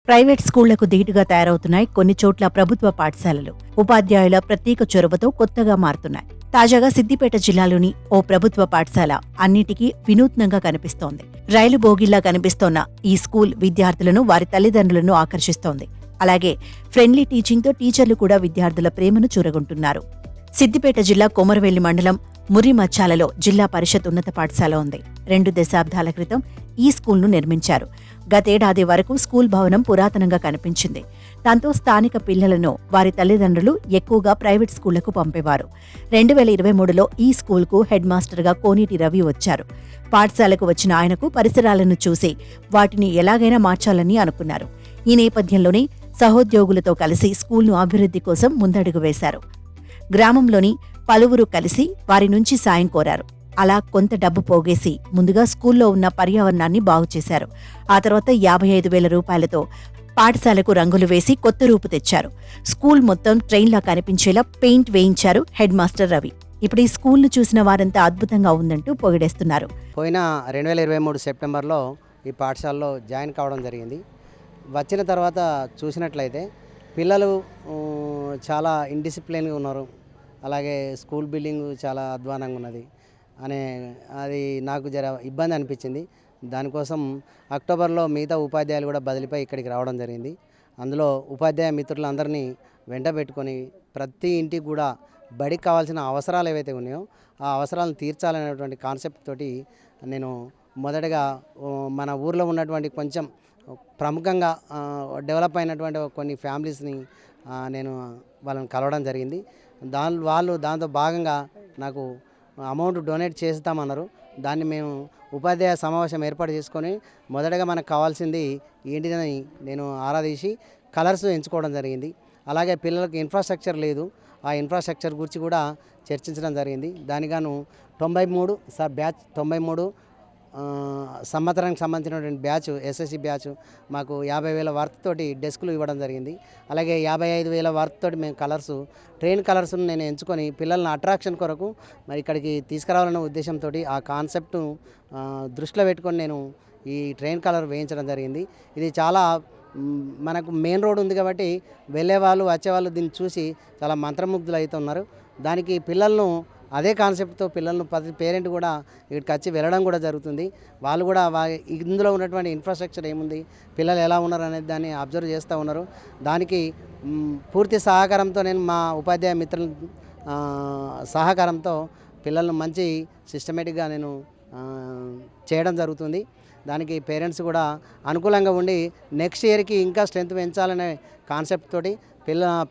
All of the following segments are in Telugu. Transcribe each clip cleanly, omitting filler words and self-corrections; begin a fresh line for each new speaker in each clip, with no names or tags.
ప్రైవేట్ స్కూళ్లకు ధీటుగా తయారవుతున్నాయి కొన్ని చోట్ల ప్రభుత్వ పాఠశాలలు. ఉపాధ్యాయుల ప్రత్యేక చొరవతో కొత్తగా మారుతున్నాయి. తాజాగా సిద్దిపేట జిల్లాలోని ఓ ప్రభుత్వ పాఠశాల అన్నిటికీ వినూత్నంగా కనిపిస్తోంది. రైలు బోగిల్లా కనిపిస్తోన్న ఈ స్కూల్ విద్యార్థులను, వారి తల్లిదండ్రులను ఆకర్షిస్తోంది. అలాగే ఫ్రెండ్లీ టీచింగ్తో టీచర్లు కూడా విద్యార్థుల ప్రేమను చూరగొంటున్నారు. సిద్దిపేట జిల్లా కొమరవెల్లి మండలం మురిమచ్చాలలో జిల్లా పరిషత్ ఉన్నత పాఠశాల ఉంది. 2 దశాబ్దాల క్రితం ఈ స్కూల్ను నిర్మించారు. గతేడాది వరకు స్కూల్ భవనం పురాతనంగా కనిపించింది. దాంతో స్థానిక పిల్లలను వారి తల్లిదండ్రులు ఎక్కువగా ప్రైవేట్ స్కూళ్లకు పంపేవారు. 2023లో ఈ స్కూల్కు హెడ్ మాస్టర్గా కోనేటి రవి వచ్చారు. పాఠశాలకు వచ్చిన ఆయనకు పరిసరాలను చూసి వాటిని ఎలాగైనా మార్చాలని అనుకున్నారు. ఈ నేపథ్యంలోనే సహోద్యోగులతో కలిసి స్కూల్ను అభివృద్ధి కోసం ముందడుగు వేశారు. గ్రామంలోని పలువురు కలిసి వారి నుంచి సాయం కోరారు. అలా కొంత డబ్బు పోగేసి ముందుగా స్కూల్లో ఉన్న పర్యావరణాన్ని బాగుచేశారు. ఆ తర్వాత 55,000 రూపాయలతో పాఠశాలకు రంగులు వేసి కొత్త రూపు తెచ్చారు. స్కూల్ మొత్తం ట్రైన్లా కనిపించేలా పెయింట్ వేయించారు హెడ్ మాస్టర్ రవి. ఇప్పుడు ఈ స్కూల్ను చూసిన వారంతా అద్భుతంగా ఉందంటూ పొగిడేస్తున్నారు.
పోయిన 2023 సెప్టెంబర్లో ఈ పాఠశాలలో జాయిన్ కావడం జరిగింది. వచ్చిన తర్వాత చూసినట్లయితే పిల్లలు చాలా ఇండిసిప్లిన్గా ఉన్నారు. అలాగే స్కూల్ బిల్డింగ్ చాలా అధ్వానంగా ఉన్నది అది నాకు జర ఇబ్బంది అనిపించింది. దానికోసం అక్టోబర్లో మిగతా ఉపాధ్యాయులు కూడా బదిలీపై ఇక్కడికి రావడం జరిగింది. అందులో ఉపాధ్యాయ మిత్రులందరినీ వెంట పెట్టుకొని ప్రతి ఇంటికి కూడా బడికి కావాల్సిన అవసరాలు ఏవైతే ఉన్నాయో ఆ అవసరాలను తీర్చాలనేటువంటి కాన్సెప్ట్ తోటి నేను మొదటగా మన ఊర్లో ఉన్నటువంటి కొంచెం ప్రముఖంగా డెవలప్ అయినటువంటి కొన్ని ఫ్యామిలీస్ని నేను వాళ్ళని కలవడం జరిగింది. దాంతో భాగంగా నాకు అమౌంట్ డొనేట్ చేస్తామన్నారు. దాన్ని మేము ఉపాధ్యాయ సమావేశం ఏర్పాటు చేసుకొని మొదటగా మనకు కావాల్సింది ఏంటిదని నేను ఆరాధీసి కలర్స్ ఎంచుకోవడం జరిగింది. అలాగే పిల్లలకు ఇన్ఫ్రాస్ట్రక్చర్ లేదు, ఆ ఇన్ఫ్రాస్ట్రక్చర్ గురించి కూడా చర్చించడం జరిగింది. దానిగాను 93 సంవత్సరానికి సంబంధించినటువంటి బ్యాచ్ ఎస్ఎస్సి బ్యాచ్ మాకు 50,000 వర్త్తోటి డెస్కులు ఇవ్వడం జరిగింది. అలాగే 55,000 వర్త్తోటి మేము ట్రైన్ కలర్స్ను నేను ఎంచుకొని పిల్లల్ని అట్రాక్షన్ కొరకు మరి ఇక్కడికి తీసుకురావాలనే ఉద్దేశంతో ఆ కాన్సెప్ట్ను దృష్టిలో పెట్టుకొని నేను ఈ ట్రైన్ కలర్ వేయించడం జరిగింది. ఇది చాలా మనకు మెయిన్ రోడ్ ఉంది కాబట్టి వెళ్ళేవాళ్ళు వచ్చేవాళ్ళు దీన్ని చూసి చాలా మంత్రముగ్ధులు అవుతున్నారు. దానికి పిల్లలను అదే కాన్సెప్ట్తో పిల్లలను ప్రతి పేరెంట్ కూడా ఇక్కడికి వచ్చి వెళ్ళడం కూడా జరుగుతుంది. వాళ్ళు కూడా ఇందులో ఉన్నటువంటి ఇన్ఫ్రాస్ట్రక్చర్ ఏముంది, పిల్లలు ఎలా ఉన్నారు అనేది దాన్ని అబ్జర్వ్ చేస్తూ ఉన్నారు. దానికి పూర్తి సహకారంతో నేను మా ఉపాధ్యాయ మిత్రుల సహకారంతో పిల్లలను మంచి సిస్టమేటిక్గా నేను చేయడం జరుగుతుంది. దానికి పేరెంట్స్ కూడా అనుకూలంగా ఉండి నెక్స్ట్ ఇయర్కి ఇంకా స్ట్రెంత్ పెంచాలనే కాన్సెప్ట్ తోటి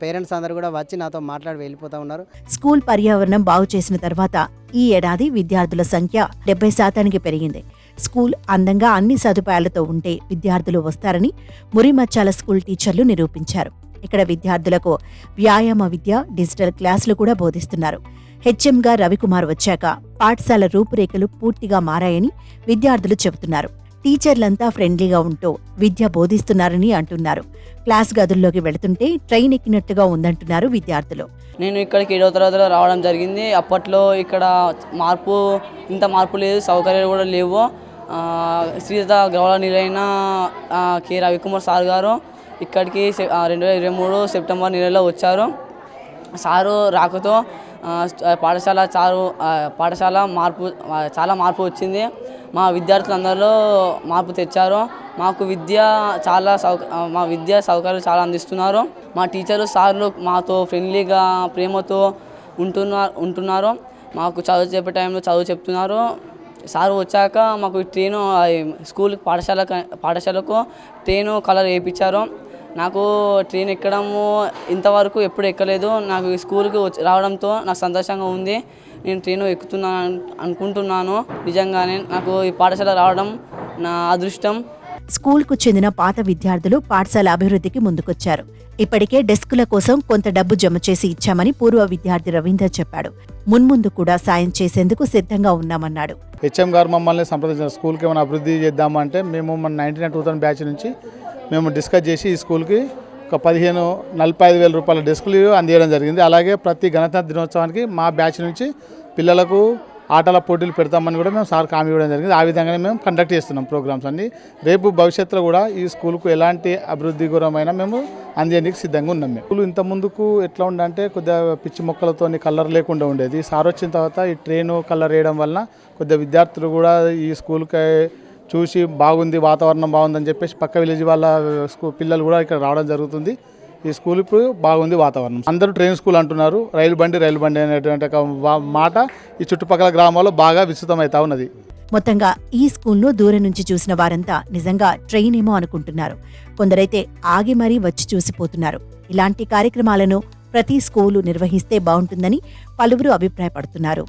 పేరెంట్స్ అందరూ కూడా వచ్చి నాతో మాట్లాడి వెళ్ళిపోతూ ఉన్నారు.
స్కూల్ పర్యావరణం బాగు చేసిన తర్వాత ఈ ఏడాది విద్యార్థుల సంఖ్య 70% పెరిగింది. స్కూల్ అందంగా అన్ని సదుపాయాలతో ఉంటే విద్యార్థులు వస్తారని మురిమచ్చాల స్కూల్ టీచర్లు నిరూపించారు. ఇక్కడ విద్యార్థులకు వ్యాయామ విద్య, డిజిటల్ క్లాసులు కూడా బోధిస్తున్నారు. హెచ్ఎంగా రవికుమార్ వచ్చాక పాఠశాల రూపురేఖలు పూర్తిగా మారాయని విద్యార్థులు చెబుతున్నారు. టీచర్లంతా ఫ్రెండ్లీగా ఉంటూ విద్య బోధిస్తున్నారని అంటున్నారు. క్లాస్ గదుల్లోకి వెళుతుంటే ట్రైన్ ఎక్కినట్టుగా ఉందంటున్నారు విద్యార్థులు.
నేను ఇక్కడికి 7వ తరగతిలో రావడం జరిగింది. అప్పట్లో ఇక్కడ ఇంత మార్పు లేదు, సౌకర్యాలు కూడా లేవు. శ్రీత గౌరవ నిలైన కె రవికుమార్ సార్ గారు ఇక్కడికి 2023 సెప్టెంబర్ నెలలో వచ్చారు. సారు రాకతో పాఠశాల చాలా మార్పు వచ్చింది. మా విద్యార్థులందరిలో మార్పు తెచ్చారు. మాకు మా విద్యా సౌకర్యాలు చాలా అందిస్తున్నారు. మా టీచర్లు సార్లు మాతో ఫ్రెండ్లీగా ప్రేమతో ఉంటున్నారు. మాకు చదువు చెప్పే టైంలో చదువు చెప్తున్నారు. సారు వచ్చాక మాకు ట్రైను పాఠశాలకు ట్రైను కలర్ వేయించారు. నాకు ట్రైన్ ఎక్కడము ఇంతవరకు ఎప్పుడు ఎక్కలేదు. నాకు ఈ స్కూల్కి రావడంతో నాకు సంతోషంగా ఉంది. నేను ట్రైన్ ఎక్కుతున్నాను అనుకుంటున్నాను. నిజంగానే నాకు ఈ పాఠశాల రావడం నా అదృష్టం.
స్కూల్కు చెందిన పాత విద్యార్థులు పాఠశాల అభివృద్ధికి ముందుకొచ్చారు. ఇప్పటికే డెస్కుల కోసం కొంత డబ్బు జమ చేసి ఇచ్చామని పూర్వ విద్యార్థి రవీందర్ చెప్పాడు. మున్ముందు కూడా సాయం చేసేందుకు సిద్ధంగా ఉన్నామన్నాడు.
హెచ్ఎం గారు మమ్మల్ని సంప్రదించిన స్కూల్కి ఏమైనా అభివృద్ధి చేద్దామంటే మేము మన 1999 బ్యాచ్ నుంచి మేము డిస్కస్ చేసి ఈ స్కూల్కి ఒక 45,000 రూపాయల డెస్కులు అందించడం జరిగింది. అలాగే ప్రతి గణతంత్ర దినోత్సవానికి మా బ్యాచ్ నుంచి పిల్లలకు ఆటల పోటీలు పెడతామని కూడా మేము సార్కి హామీ ఇవ్వడం జరిగింది. ఆ విధంగానే మేము కండక్ట్ చేస్తున్నాం ప్రోగ్రామ్స్ అన్ని. రేపు భవిష్యత్తులో కూడా ఈ స్కూల్కు ఎలాంటి అభివృద్ధి గురమైనా మేము అందేందుకు సిద్ధంగా ఉన్నాం. మేము స్కూల్ ఇంత ముందుకు ఎట్లా ఉండంటే కొద్దిగా పిచ్చి మొక్కలతో కలర్ లేకుండా ఉండేది. సార్ వచ్చిన తర్వాత ఈ ట్రైను కలర్ వేయడం వలన కొద్దిగా విద్యార్థులు కూడా ఈ స్కూల్కి చూసి బాగుంది, వాతావరణం బాగుందని చెప్పేసి పక్క విలేజ్ వాళ్ళ పిల్లలు కూడా ఇక్కడ రావడం జరుగుతుంది. ఈ స్కూల్ ఇప్పుడు బాగుంది వాతావరణం. అందరూ ట్రైన్ స్కూల్ అంటున్నారు. రైలు బండి అనేటువంటి ఒక మాట ఈ చుట్టుపక్కల గ్రామాల్లో బాగా విస్తృతమవుతా ఉన్నది.
మొత్తంగా ఈ స్కూల్ను దూరం నుంచి చూసిన వారంతా నిజంగా ట్రైన్ ఏమో అనుకుంటున్నారు. కొందరైతే ఆగి మరీ వచ్చి చూసిపోతున్నారు. ఇలాంటి కార్యక్రమాలను ప్రతి స్కూలు నిర్వహిస్తే బాగుంటుందని పలువురు అభిప్రాయపడుతున్నారు.